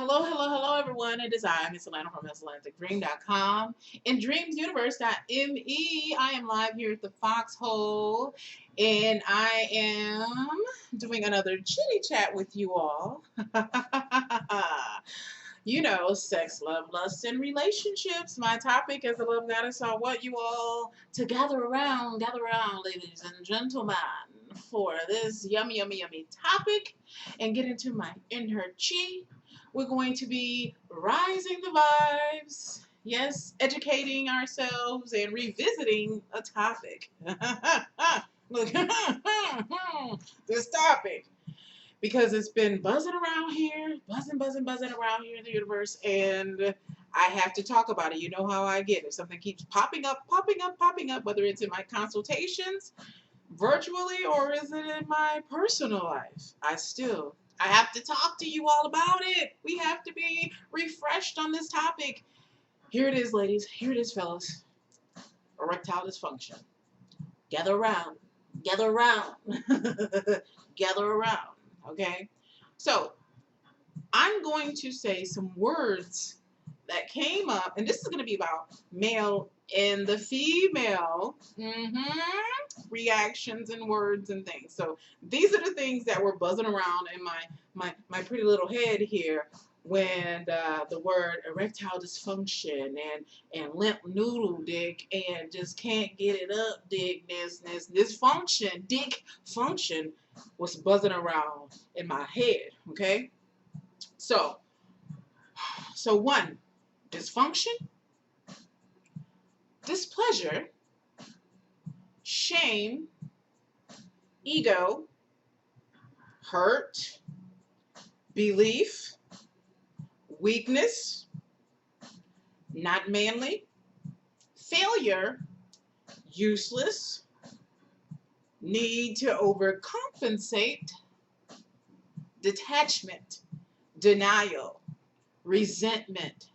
Hello, hello, hello, everyone. It is I, Ms.Atlanta from Ms.Atlanta Thick Dream.com and dreamsuniverse.me. I am live here at the Foxhole, and I am doing another chitty chat with you all. You know, sex, love, lust, and relationships. My topic as a love goddess, I want you all to gather around, ladies and gentlemen, for this yummy, yummy, yummy topic and get into my inner chi. We're going to be rising the vibes. Yes, educating ourselves and revisiting a topic. Look, this topic because it's been buzzing around here, buzzing around here in the universe, and I have to talk about it. You know how I get. If something keeps popping up, whether it's in my consultations, virtually, or is it in my personal life, I have to talk to you all about it. We have to be refreshed on this topic. Here it is, ladies. Here it is, fellas. Erectile dysfunction. Gather around. Gather around. Gather around. Okay? So, I'm going to say some words that came up, and this is going to be about male and the female reactions and words and things. So these are the things that were buzzing around in my pretty little head here when the word erectile dysfunction and limp noodle dick and just can't get it up this function dick function was buzzing around in my head. Okay, so one, dysfunction, displeasure, shame, ego, hurt, belief, weakness, not manly, failure, useless, need to overcompensate, detachment, denial, resentment,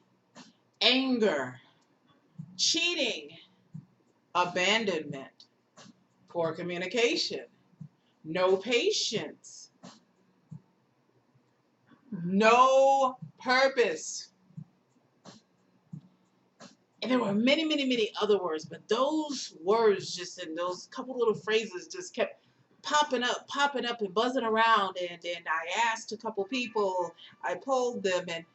anger, cheating, abandonment, poor communication, no patience, no purpose. And there were many other words, but those words just in those couple little phrases just kept popping up and buzzing around. And I asked a couple people, I polled them, and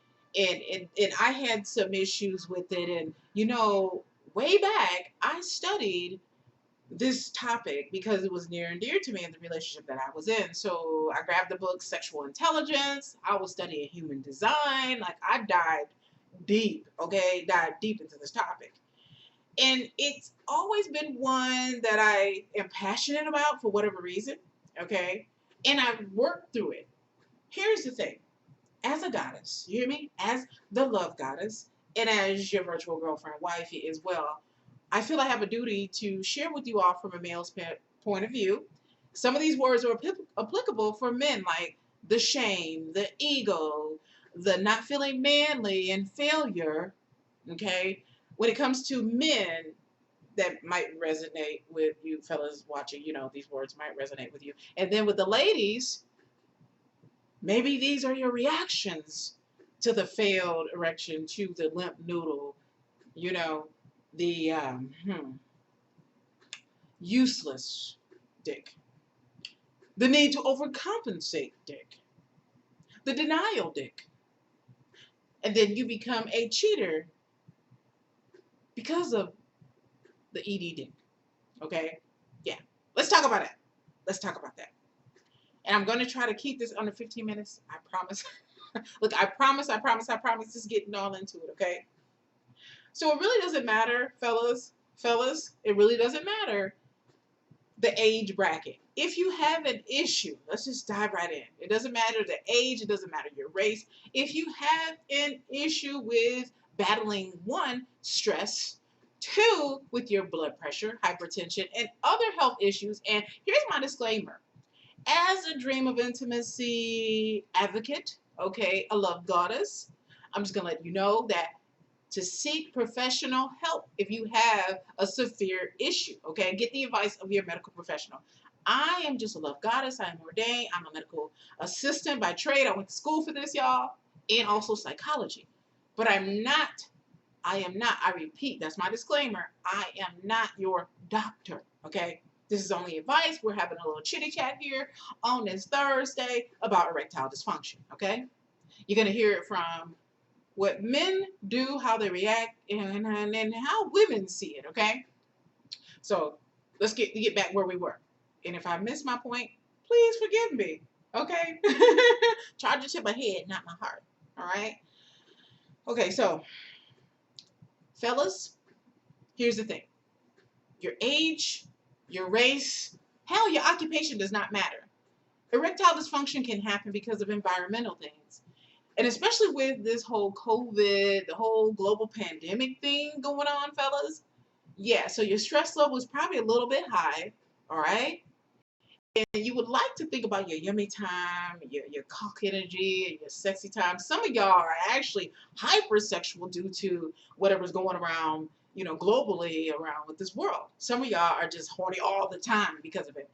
I had some issues with it. And you know, way back, I studied this topic because it was near and dear to me in the relationship that I was in. So I grabbed the book Sexual Intelligence. I was studying human design. Like I dive deep into this topic. And it's always been one that I am passionate about for whatever reason. Okay. And I've worked through it. Here's the thing. As a goddess, you hear me? As the love goddess, and as your virtual girlfriend, wifey as well, I feel I have a duty to share with you all from a male's point of view. Some of these words are applicable for men, like the shame, the ego, the not feeling manly, and failure. Okay? When it comes to men, that might resonate with you fellas watching, you know, these words might resonate with you. And then with the ladies, maybe these are your reactions to the failed erection, to the limp noodle, you know, the useless dick, the need to overcompensate dick, the denial dick, and then you become a cheater because of the ED dick. Okay? Yeah. Let's talk about that. Let's talk about that. And I'm going to try to keep this under 15 minutes. I promise. Look, I promise. Just getting all into it, okay? So it really doesn't matter, fellas, it really doesn't matter the age bracket. If you have an issue, let's just dive right in. It doesn't matter the age, it doesn't matter your race. If you have an issue with battling one, stress, two, with your blood pressure, hypertension, and other health issues, and here's my disclaimer. As a dream of intimacy advocate, okay, a love goddess, I'm just going to let you know that to seek professional help if you have a severe issue, okay? Get the advice of your medical professional. I am just a love goddess. I am ordained. I'm a medical assistant by trade. I went to school for this, y'all. and also psychology. But I repeat, that's my disclaimer. I am not your doctor, okay? This is only advice. We're having a little chitty chat here on this Thursday about erectile dysfunction, okay? You're going to hear it from what men do, how they react, and how women see it, okay? So let's get back where we were. And if I miss my point, please forgive me, okay? Charge it to my head, not my heart, all right? Okay, so fellas, here's the thing. Your age, your race, hell, your occupation does not matter. Erectile dysfunction can happen because of environmental things. And especially with this whole COVID, the whole global pandemic thing going on, fellas. Yeah, so your stress level is probably a little bit high, all right? And you would like to think about your yummy time, your cock energy, and your sexy time. Some of y'all are actually hypersexual due to whatever's going around, globally around with this world. Some of y'all are just horny all the time because of it.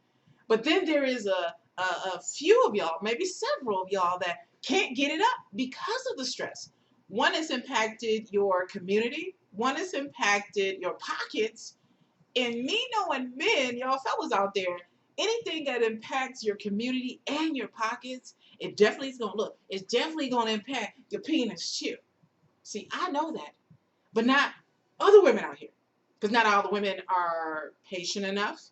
But then there is a few of y'all, maybe several of y'all, that can't get it up because of the stress. One has impacted your community. One has impacted your pockets. And me knowing men, y'all fellas out there, anything that impacts your community and your pockets, it's definitely going to impact your penis too. See, I know that, but not other women out here, because not all the women are patient enough,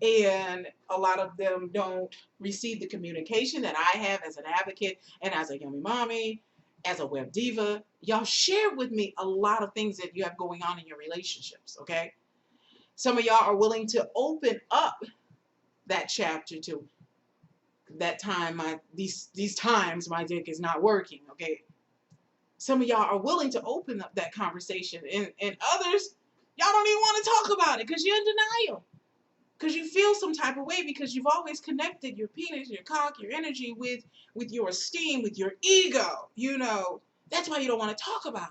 and a lot of them don't receive the communication that I have as an advocate and as a yummy mommy, as a web diva. Y'all share with me a lot of things that you have going on in your relationships, okay? Some of y'all are willing to open up that chapter to that time these times my dick is not working, okay? Some of y'all are willing to open up that conversation, and others, y'all don't even want to talk about it because you're in denial, because you feel some type of way, because you've always connected your penis, your cock, your energy with your esteem, with your ego. That's why you don't want to talk about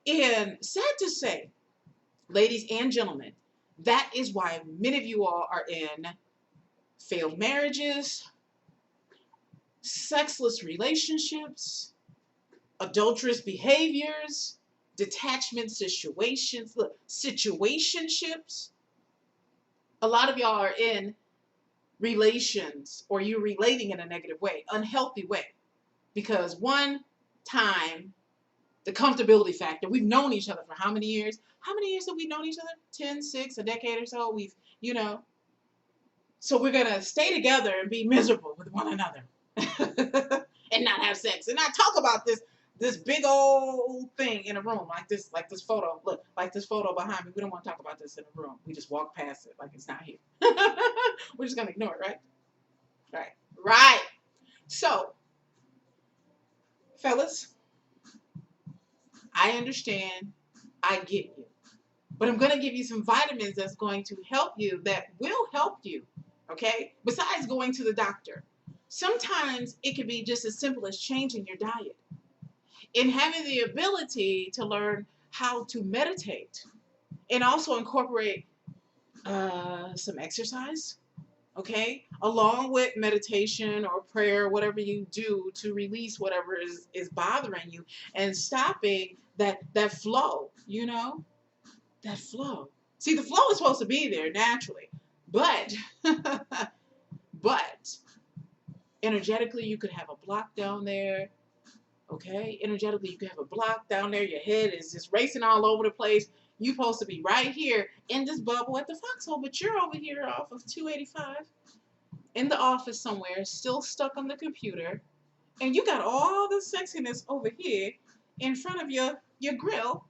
it. And sad to say, ladies and gentlemen, that is why many of you all are in failed marriages, sexless relationships, adulterous behaviors, detachment situations, situationships. A lot of y'all are in relations, or you're relating in a negative way, unhealthy way, because one time, the comfortability factor, we've known each other for how many years? How many years have we known each other? 10, 6, a decade or so. So we're going to stay together and be miserable with one another and not have sex and not talk about this big old thing in a room like this photo. Look, like this photo behind me. We don't want to talk about this in a room. We just walk past it like it's not here. We're just going to ignore it, right? Right. So, fellas, I understand. I get you. But I'm going to give you some vitamins that's going to help you, that will help you, okay? Besides going to the doctor. Sometimes it can be just as simple as changing your diet and having the ability to learn how to meditate and also incorporate some exercise, okay? Along with meditation or prayer, whatever you do to release whatever is bothering you and stopping that flow, that flow. See, the flow is supposed to be there naturally, but but energetically you could have a block down there. Okay, energetically you could have a block down there. Your head is just racing all over the place. You're supposed to be right here in this bubble at the foxhole, but you're over here off of 285 in the office somewhere, still stuck on the computer, and you got all the sexiness over here in front of your grill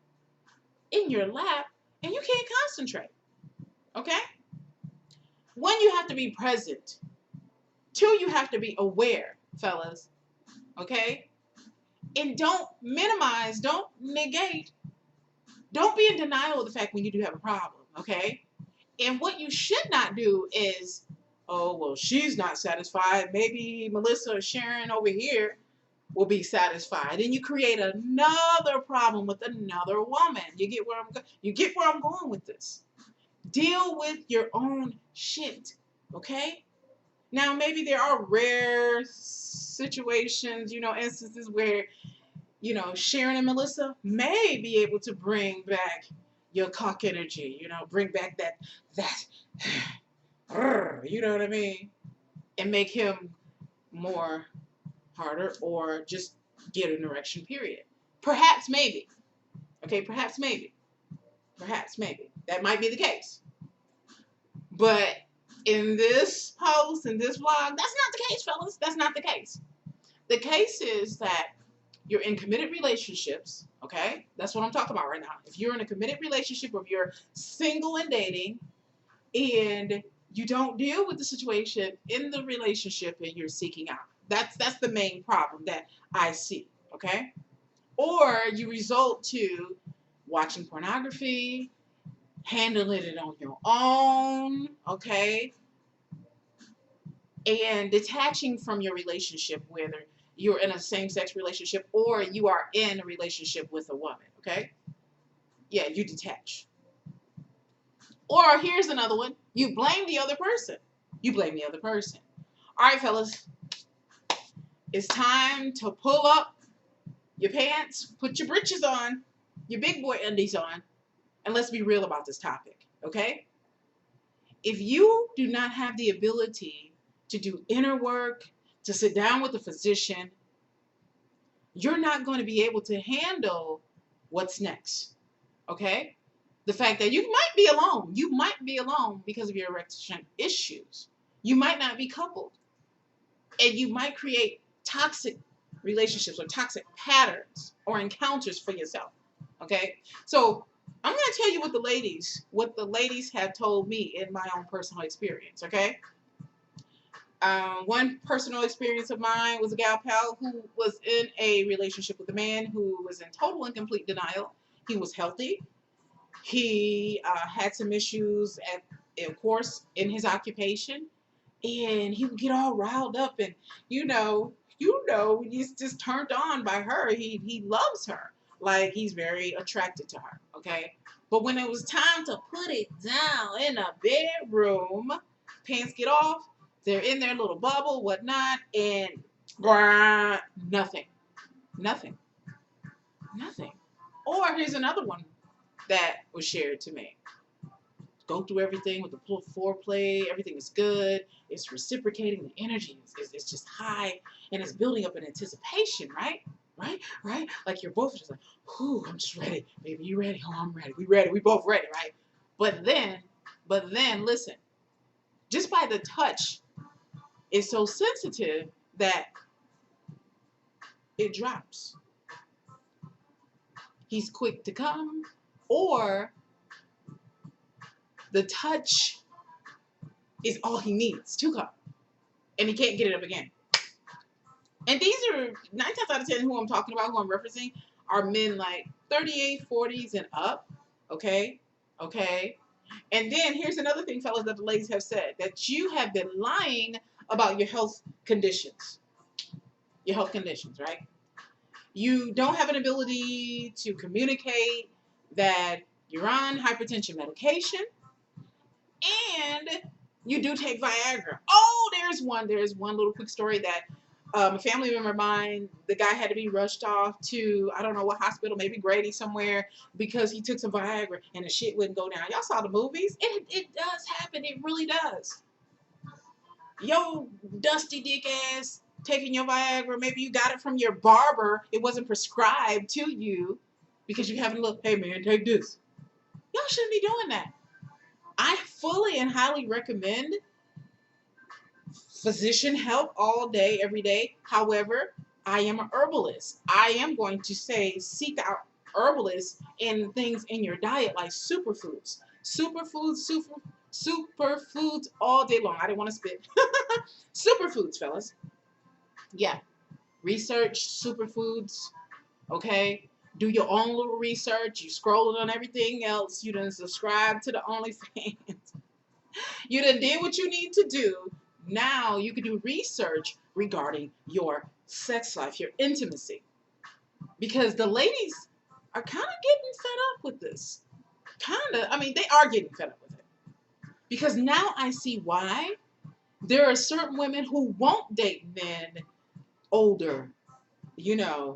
in your lap, and you can't concentrate. Okay? One, you have to be present. Two, you have to be aware, fellas. Okay? And don't minimize, don't negate, don't be in denial of the fact when you do have a problem. Okay? And what you should not do is, oh, well, she's not satisfied. Maybe Melissa or Sharon over here will be satisfied. And you create another problem with another woman. You get where I'm going with this. Deal with your own shit, okay? Now, maybe there are rare situations, instances where, Sharon and Melissa may be able to bring back your cock energy, bring back that, you know what I mean? And make him more harder or just get an erection, period. Perhaps, maybe. Okay, perhaps, maybe. Perhaps, maybe. That might be the case. But in this post, in this vlog, that's not the case, fellas. That's not the case. The case is that you're in committed relationships, okay? That's what I'm talking about right now. If you're in a committed relationship or if you're single and dating and you don't deal with the situation in the relationship and you're seeking out. That's the main problem that I see, okay? Or you result to watching pornography, handling it on your own, okay? And detaching from your relationship, whether you're in a same-sex relationship or you are in a relationship with a woman, okay? Yeah, you detach. Or here's another one. You blame the other person. You blame the other person. All right, fellas. It's time to pull up your pants, put your britches on, your big boy undies on, and let's be real about this topic, okay? If you do not have the ability to do inner work, to sit down with a physician, you're not going to be able to handle what's next, okay? The fact that you might be alone. You might be alone because of your erection issues. You might not be coupled. And you might create toxic relationships or toxic patterns or encounters for yourself, okay? So I'm going to tell you what the ladies have told me in my own personal experience, okay? One personal experience of mine was a gal pal who was in a relationship with a man who was in total and complete denial. He was healthy. He had some issues, of course, in his occupation. And he would get all riled up and, he's just turned on by her. He loves her. Like, he's very attracted to her, okay? But when it was time to put it down in a bedroom, pants get off, they're in their little bubble, whatnot, and nothing. Nothing. Nothing. Or here's another one that was shared to me. Go through everything with the foreplay. Everything is good. It's reciprocating. The energy is just high, and it's building up an anticipation, right? Right? Like you're both just like, whew, I'm just ready. Baby, you ready? Oh, I'm ready. We ready. We both ready, right? But then, listen. Just by the touch, it's so sensitive that it drops. He's quick to come, or the touch is all he needs to come, and he can't get it up again. And these are 9 times out of 10 who I'm talking about, who I'm referencing, are men like 38, 40s and up. Okay? And then here's another thing, fellas, that the ladies have said, that you have been lying about your health conditions. Your health conditions, right? You don't have an ability to communicate that you're on hypertension medication, and you do take Viagra. Oh, there's one little quick story that a family member of mine, the guy had to be rushed off to, I don't know what hospital, maybe Grady somewhere, because he took some Viagra and the shit wouldn't go down. Y'all saw the movies? It does happen. It really does. Yo, dusty dick ass taking your Viagra. Maybe you got it from your barber. It wasn't prescribed to you because you haven't looked, hey man, take this. Y'all shouldn't be doing that. I fully and highly recommend physician help all day, every day. However, I am an herbalist. I am going to say seek out herbalists and things in your diet like superfoods. Superfoods all day long. I didn't want to spit. Superfoods, fellas. Yeah. Research superfoods. Okay. Do your own little research. You scrolling on everything else. You done subscribe to the OnlyFans. You done did what you need to do. Now you can do research regarding your sex life, your intimacy. Because the ladies are kind of getting fed up with this. They are getting fed up with it. Because now I see why. There are certain women who won't date men older, you know,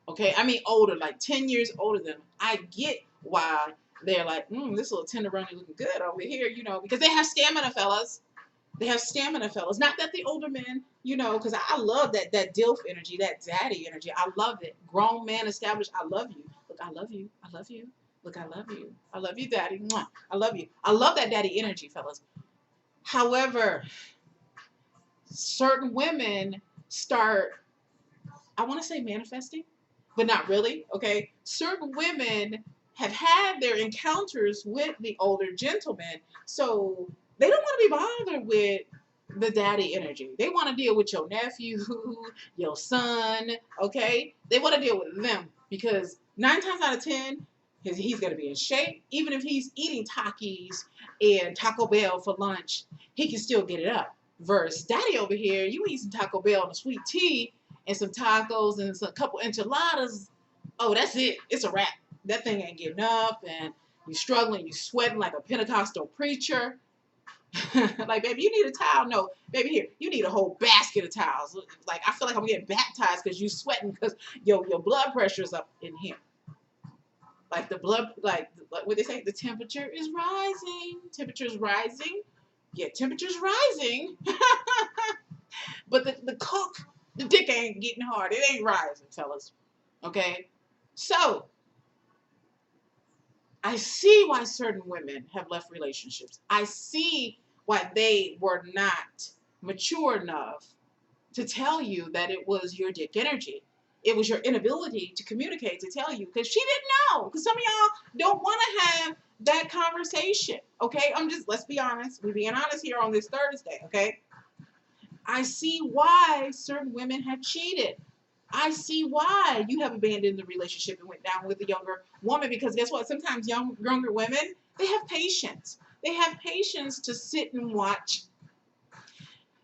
okay? I mean older, like 10 years older than them. I get why they're like, this little tenderoni looking good over here, because they have stamina, fellas. They have stamina, fellas. Not that the older men, because I love that DILF energy, that daddy energy. I love it. Grown man established. I love you. Look, I love you. I love you. Look, I love you. I love you, daddy. Mwah. I love you. I love that daddy energy, fellas. However, certain women start, I want to say manifesting, but not really, okay? Certain women have had their encounters with the older gentlemen, so they don't want to be bothered with the daddy energy. They want to deal with your nephew, your son, okay? They want to deal with them because 9 times out of 10, he's going to be in shape. Even if he's eating Takis and Taco Bell for lunch, he can still get it up. Versus daddy over here, you eat some Taco Bell and a sweet tea and some tacos and a couple enchiladas. Oh, that's it. It's a wrap. That thing ain't getting up, and you struggling, you sweating like a Pentecostal preacher. Like, baby, you need a towel? No, baby, here, you need a whole basket of towels. Like, I feel like I'm getting baptized because you sweating because your blood pressure is up in here. Like the blood, like what they say, the temperature is rising. Temperature is rising. Yeah, temperature's rising. But the cock, the dick ain't getting hard. It ain't rising, fellas. Okay? So, I see why certain women have left relationships. I see why they were not mature enough to tell you that it was your dick energy. It was your inability to communicate, to tell you, because she didn't know. Because some of y'all don't want to have that conversation. Okay? Let's be honest. We're being honest here on this Thursday. Okay? I see why certain women have cheated. I see why you have abandoned the relationship and went down with a younger woman, because guess what? Sometimes younger women, they have patience. They have patience to sit and watch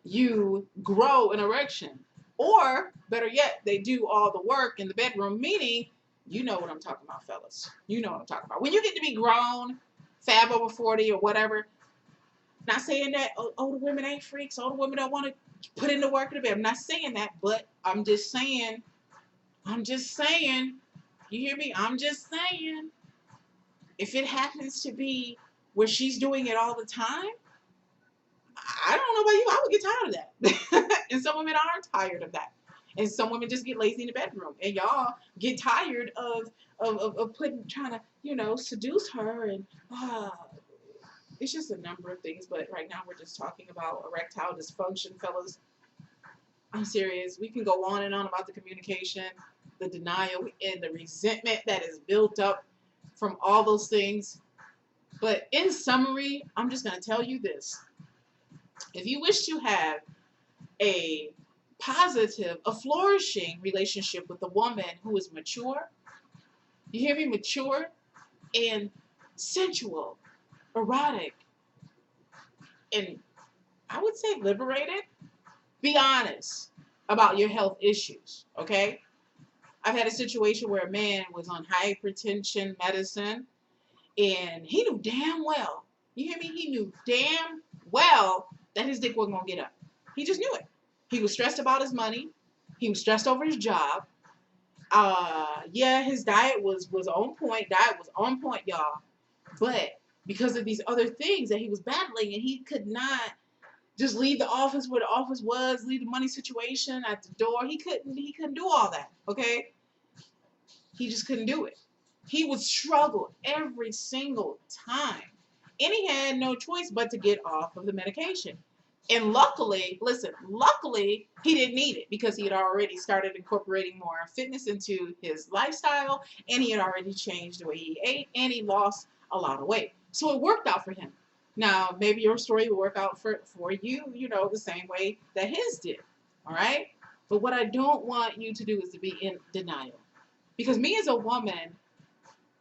you grow an erection. Or, better yet, they do all the work in the bedroom, meaning, you know what I'm talking about, fellas. You know what I'm talking about. When you get to be grown, fab over 40 or whatever, not saying that older women ain't freaks, older women don't want to put in the work in the bed. I'm not saying that, but I'm just saying, you hear me? I'm just saying, if it happens to be where she's doing it all the time, I don't know about you, I would get tired of that. And some women are tired of that. And some women just get lazy in the bedroom. And y'all get tired of trying to, seduce her. And it's just a number of things. But right now we're just talking about erectile dysfunction, fellas. I'm serious. We can go on and on about the communication, the denial, and the resentment that is built up from all those things. But in summary, I'm just going to tell you this. If you wish to have a positive, a flourishing relationship with a woman who is mature, you hear me? Mature and sensual, erotic, and I would say liberated, be honest about your health issues, okay? I've had a situation where a man was on hypertension medicine, and he knew damn well, you hear me? He knew damn well that his dick wasn't going to get up. He just knew it. He was stressed about his money. He was stressed over his job. Yeah, his diet was on point. Diet was on point, y'all. But because of these other things that he was battling, and he could not just leave the office where the office was, leave the money situation at the door. He couldn't do all that, okay? He just couldn't do it. He would struggle every single time. And he had no choice but to get off of the medication. And luckily, he didn't need it because he had already started incorporating more fitness into his lifestyle, and he had already changed the way he ate, and he lost a lot of weight. So it worked out for him. Now, maybe your story will work out for you, the same way that his did, all right? But what I don't want you to do is to be in denial. Because me as a woman,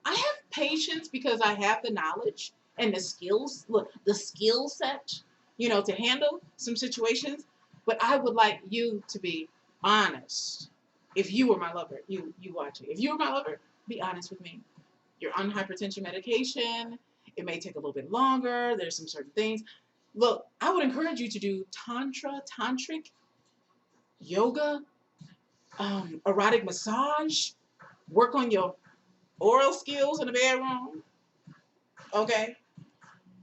I have patience because I have the knowledge and the skills, the skill set, to handle some situations. But I would like you to be honest. If you were my lover, you watching. If you were my lover, be honest with me. You're on hypertension medication. It may take a little bit longer. There's some certain things. Look, I would encourage you to do tantric yoga, erotic massage, work on your oral skills in the bedroom. Okay,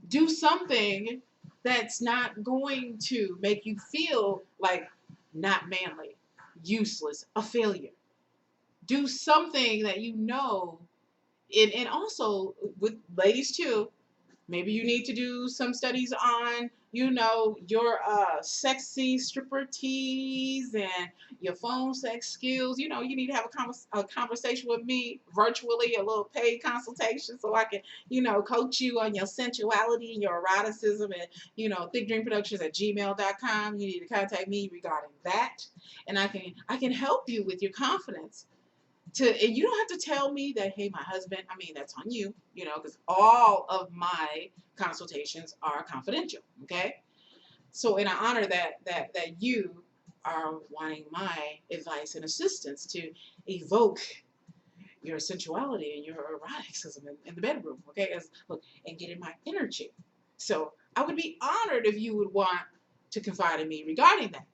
do something that's not going to make you feel like not manly, useless, a failure. Do something that you know, and also with ladies too, maybe you need to do some studies on, your sexy stripper tease and your phone sex skills. You need to have a conversation with me virtually, a little paid consultation, so I can, coach you on your sensuality and your eroticism. And, thickdreamproductions@gmail.com. You need to contact me regarding that. And I can help you with your confidence and you don't have to tell me that, hey, my husband, that's on you, because all of my consultations are confidential. Okay. So, and I honor that you are wanting my advice and assistance to evoke your sensuality and your eroticism in the bedroom. Okay. Look, and get in my energy. So I would be honored if you would want to confide in me regarding that.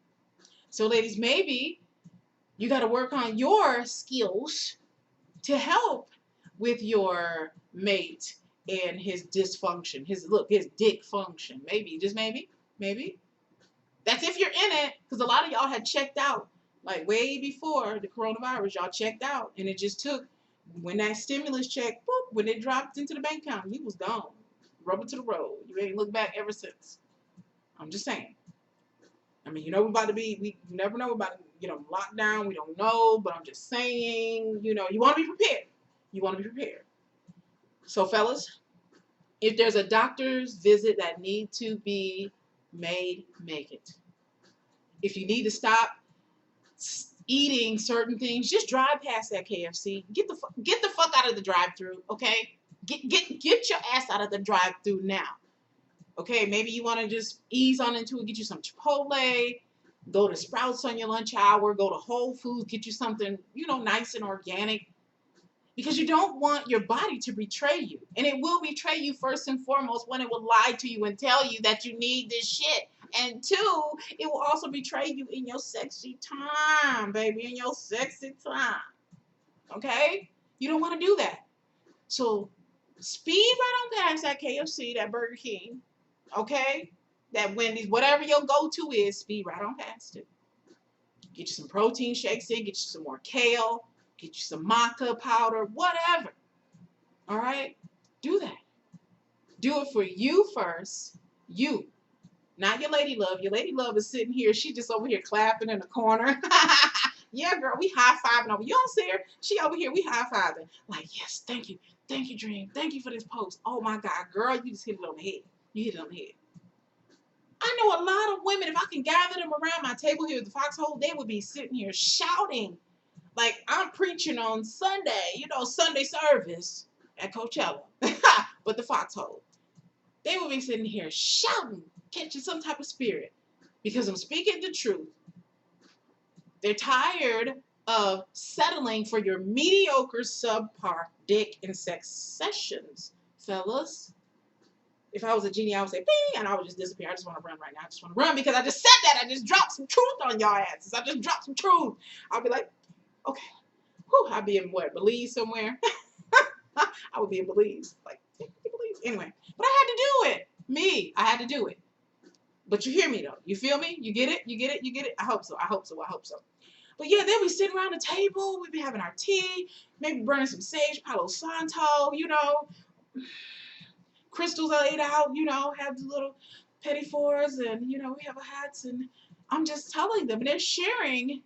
So ladies, maybe you got to work on your skills to help with your mate and his dysfunction, his dick function. Maybe, just maybe. That's if you're in it, because a lot of y'all had checked out, like way before the coronavirus. Y'all checked out, and it just took, when that stimulus check, boop, when it dropped into the bank account, you was gone, rubber to the road. You ain't looked back ever since. I'm just saying. We never know about, lockdown. We don't know, but I'm just saying, you want to be prepared. You want to be prepared. So, fellas, if there's a doctor's visit that need to be made, make it. If you need to stop eating certain things, just drive past that KFC. Get the fuck out of the drive-thru, okay? Get your ass out of the drive-thru now. Okay, maybe you want to just ease on into it, get you some Chipotle, go to Sprouts on your lunch hour, go to Whole Foods, get you something, nice and organic, because you don't want your body to betray you. And it will betray you first and foremost when it will lie to you and tell you that you need this shit. And two, it will also betray you in your sexy time, baby, in your sexy time. Okay? You don't want to do that. So speed right on past that KFC, that Burger King, okay? That Wendy's, whatever your go-to is, speed right on past it. Get you some protein shakes in, get you some more kale, get you some maca powder, whatever. All right? Do that. Do it for you first. You. Not your lady love. Your lady love is sitting here. She just over here clapping in the corner. Yeah, girl, we high-fiving over. You don't see her? She over here, we high-fiving. Like, yes, thank you. Thank you, Dream. Thank you for this post. Oh, my God, girl, you just hit it on the head. You hit it on the head. I know a lot of women, if I can gather them around my table here at the Foxhole, they would be sitting here shouting like I'm preaching on Sunday, Sunday service at Coachella, but the Foxhole. They would be sitting here shouting, catching some type of spirit, because I'm speaking the truth. They're tired of settling for your mediocre, subpar dick and sex sessions, fellas. If I was a genie, I would say, bing, and I would just disappear. I just want to run right now. I just want to run because I just said that. I just dropped some truth on y'all asses. I just dropped some truth. I'll be like, okay. Whew, I'll be in what, Belize somewhere? I would be in Belize. Like, Belize. Anyway, but I had to do it. I had to do it. But you hear me, though. You feel me? You get it? You get it? You get it? I hope so. I hope so. I hope so. But yeah, they'll be sitting around the table. We'd be having our tea, maybe burning some sage, Palo Santo, crystals laid out, have the little petit fours, and, we have our hats, and I'm just telling them, and they're sharing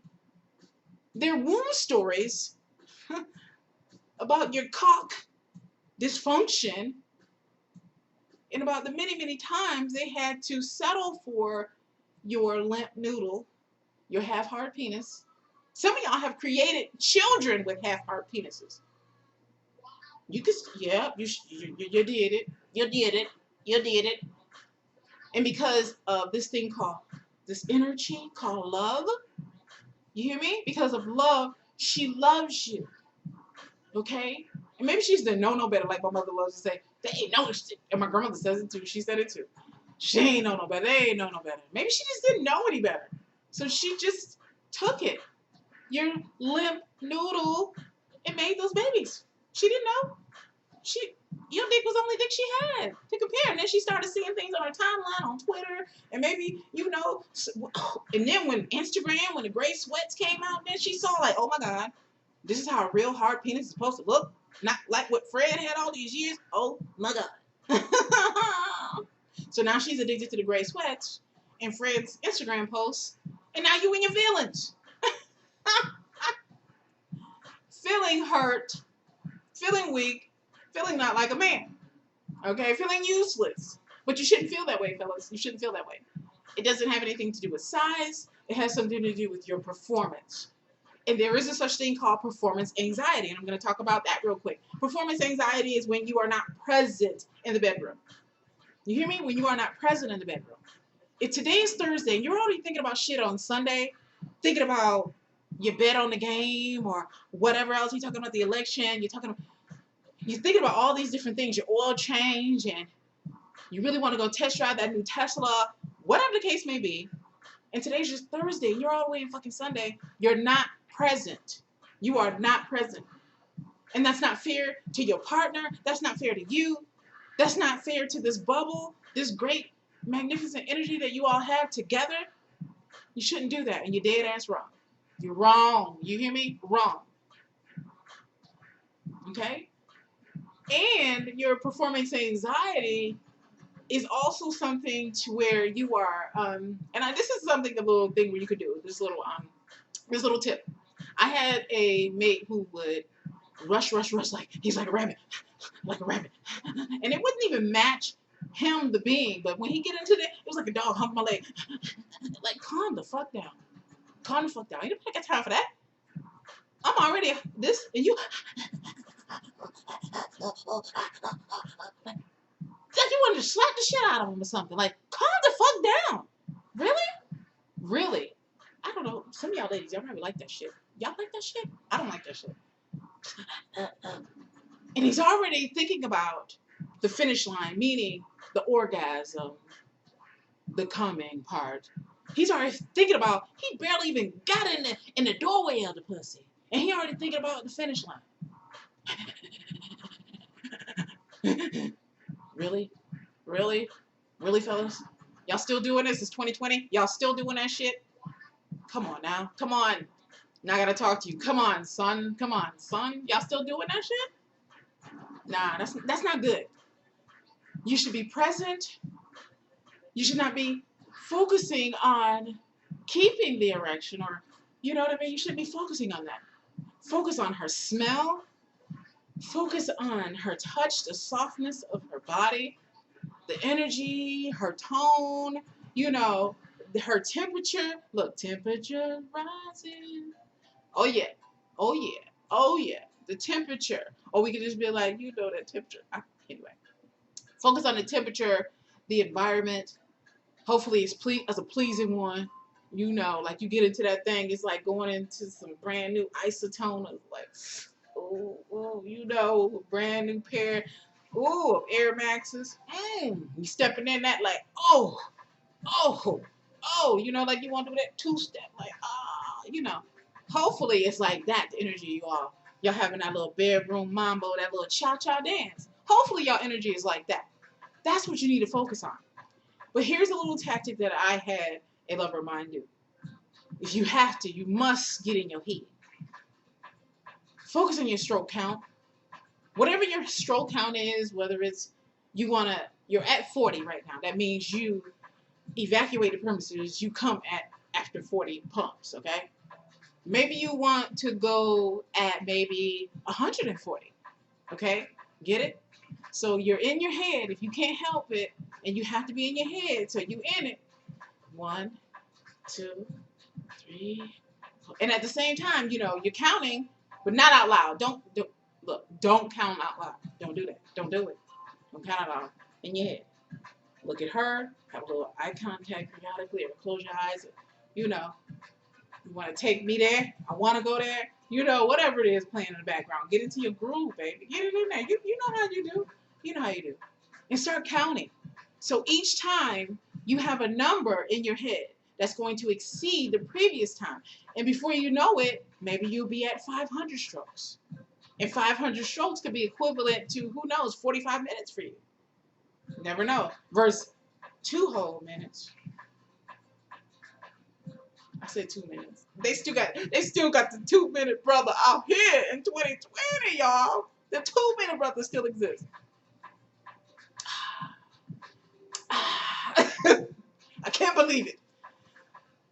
their womb stories about your cock dysfunction and about the many, many times they had to settle for your limp noodle, your half-hard penis. Some of y'all have created children with half-hard penises. You could, yeah, you did it. You did it. You did it. And because of this energy called love, you hear me? Because of love, she loves you. Okay? And maybe she's the no better, like my mother loves to say. They ain't no shit. And my grandmother says it too. She said it too. She ain't know no better. They ain't know no better. Maybe she just didn't know any better. So she just took it. Your limp noodle and made those babies. She didn't know. Your dick was the only dick she had to compare. And then she started seeing things on her timeline on Twitter. And maybe, and then when Instagram, when the gray sweats came out, then she saw like, oh my God, this is how a real hard penis is supposed to look. Not like what Fred had all these years. Oh my God. So now she's addicted to the gray sweats and Fred's Instagram posts. And now you in your feelings. Feeling hurt, feeling weak, feeling not like a man. Okay, feeling useless. But you shouldn't feel that way, fellas. You shouldn't feel that way. It doesn't have anything to do with size. It has something to do with your performance. And there is a such thing called performance anxiety. And I'm going to talk about that real quick. Performance anxiety is when you are not present in the bedroom. You hear me? When you are not present in the bedroom. If today is Thursday and you're already thinking about shit on Sunday, thinking about your bet on the game or whatever else, you're talking about the election, you're thinking about all these different things, your oil change, and you really want to go test drive that new Tesla, whatever the case may be, and today's just Thursday, and you're all the way in fucking Sunday, you're not present. You are not present. And that's not fair to your partner. That's not fair to you. That's not fair to this bubble, this great, magnificent energy that you all have together. You shouldn't do that, and you're dead ass wrong. You're wrong. You hear me? Wrong. Okay? And your performance anxiety is also something to where you are, this is something, a little thing where you could do, this little tip. I had a mate who would rush, like, he's like a rabbit, and it wouldn't even match him, the being, but when he get into it was like a dog humping my leg, like, calm the fuck down, you don't got time for that. I'm already this, and you, like you wanted to slap the shit out of him or something. Like, calm the fuck down. Really? I don't know. Some of y'all ladies, y'all probably like that shit. Y'all like that shit? I don't like that shit. And he's already thinking about the finish line, meaning the orgasm, the coming part. He's already thinking about, he barely even got in the doorway of the pussy. And he already thinking about the finish line. Really, fellas? Y'all still doing this? It's 2020. Y'all still doing that shit? Come on now. Come on. Now I gotta talk to you. Come on, son. Y'all still doing that shit? Nah, that's not good. You should be present. You should not be focusing on keeping the erection, or, you know what I mean? You shouldn't be focusing on that. Focus on her smell. Focus on her touch, the softness of her body, the energy, her tone, her temperature. Look, temperature rising. Oh yeah. The temperature. Or we could just be like, that temperature. Anyway, focus on the temperature, the environment. Hopefully it's a pleasing one. Like you get into that thing, it's like going into some brand new isotone of like, brand new pair, of Air Maxes. You stepping in that like, like you want to do that two-step, like, Hopefully it's like that, the energy y'all having that little bedroom mambo, that little cha-cha dance. Hopefully y'all energy is like that. That's what you need to focus on. But here's a little tactic that I had a lover of mine do. If you have to, you must get in your head. Focus on your stroke count. Whatever your stroke count is, whether it's you're at 40 right now. That means you evacuate the premises, you come after 40 pumps, okay? Maybe you want to go at maybe 140, okay? Get it? So you're in your head. If you can't help it, and you have to be in your head, so you in it. 1, 2, 3, 4. And at the same time, you're counting, but not out loud. Don't count out loud. Don't do that. Don't do it. Don't count out loud. In your head. Look at her. Have a little eye contact periodically, or close your eyes. You want to take me there? I want to go there. Whatever it is playing in the background. Get into your groove, baby. Get it in there. You know how you do. And start counting. So each time you have a number in your head that's going to exceed the previous time. And before you know it, maybe you'll be at 500 strokes. And 500 strokes could be equivalent to, who knows, 45 minutes for you. Never know. Versus 2 whole minutes. I said 2 minutes. They still got the 2-minute brother out here in 2020, y'all. The 2-minute brother still exists. I can't believe it.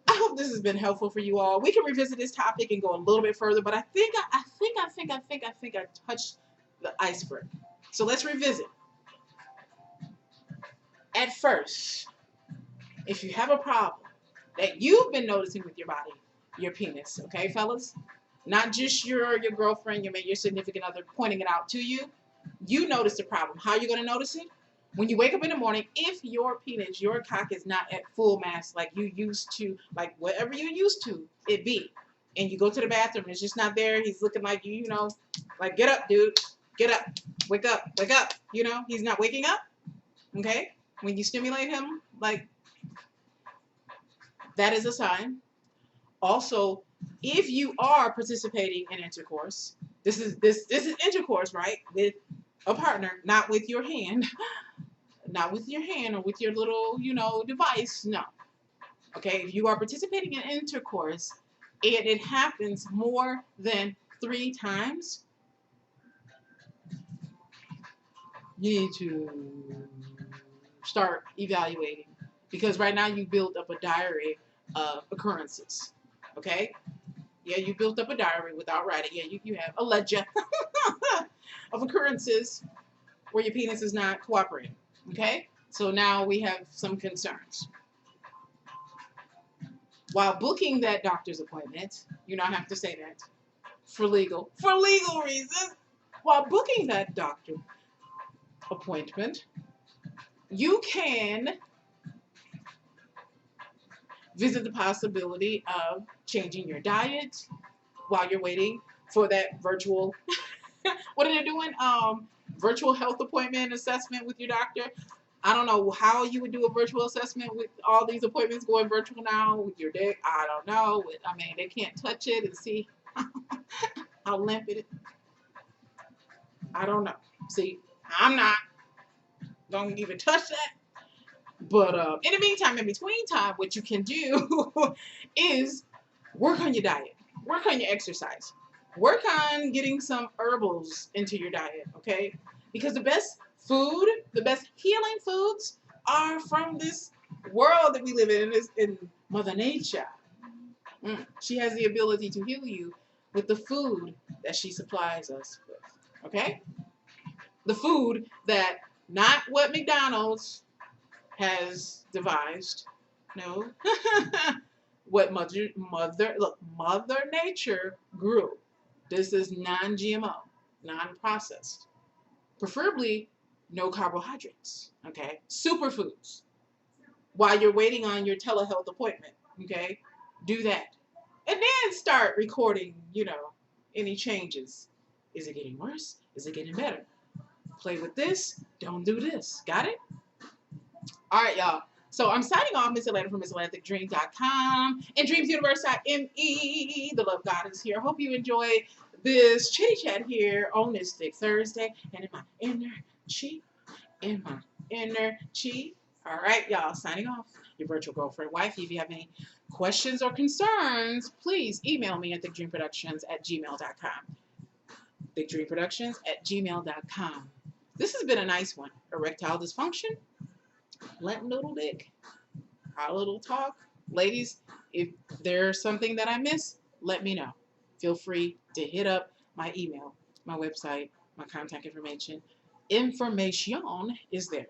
I hope this has been helpful for you all. We can revisit this topic and go a little bit further, but I think I touched the iceberg. So let's revisit. At first, if you have a problem that you've been noticing with your body, your penis, okay, fellas? Not just your girlfriend, your significant other pointing it out to you. You notice the problem. How are you going to notice it? When you wake up in the morning, if your penis, your cock is not at full mass like you used to, like whatever you used to it be, and you go to the bathroom and it's just not there, he's looking like you know, like get up, dude, get up, wake up, you know, he's not waking up, okay? When you stimulate him, like, that is a sign. Also, if you are participating in intercourse, this is intercourse, right? With a partner, not with your hand. Not with your hand or with your little, you know, device. No. Okay, if you are participating in intercourse and it happens more than 3 times, you need to start evaluating. Because right now you build up a diary of occurrences. Okay? Yeah, you built up a diary without writing. Yeah, you have a ledger of occurrences where your penis is not cooperating. Okay? So now we have some concerns. While booking that doctor's appointment, you know I have to say that for legal reasons. While booking that doctor appointment, you can visit the possibility of changing your diet while you're waiting for that virtual, what are they doing? Virtual health appointment assessment with your doctor. I don't know how you would do a virtual assessment with all these appointments going virtual now with your dick. I don't know. I mean, they can't touch it and see how limp it is. I don't know. See, I'm not. Don't even touch that. But in the meantime, in between time, what you can do is work on your diet. Work on your exercise. Work on getting some herbals into your diet, okay? Because the best food, the best healing foods are from this world that we live in, in Mother Nature. She has the ability to heal you with the food that she supplies us with, okay? The food that, not what McDonald's has devised, no, what Mother Nature grew. This is non-GMO, non-processed. Preferably no carbohydrates, okay? Superfoods. While you're waiting on your telehealth appointment, okay? Do that. And then start recording, you know, any changes. Is it getting worse? Is it getting better? Play with this. Don't do this. Got it? All right, y'all. So I'm signing off, Ms.Atlanta from Ms.AtlantaThickDream.com and DreamsUniverse.me. The Love God is here. Hope you enjoy this chitty chat here on this Thick Thursday. And in my inner chi. All right, y'all. Signing off. Your virtual girlfriend, wife. If you have any questions or concerns, please email me at thickdreamproductions@gmail.com. thickdreamproductions@gmail.com. This has been a nice one. Erectile dysfunction. Limp noodle dick, our little talk. Ladies, if there's something that I miss, let me know. Feel free to hit up my email, my website, my contact information. Information is there.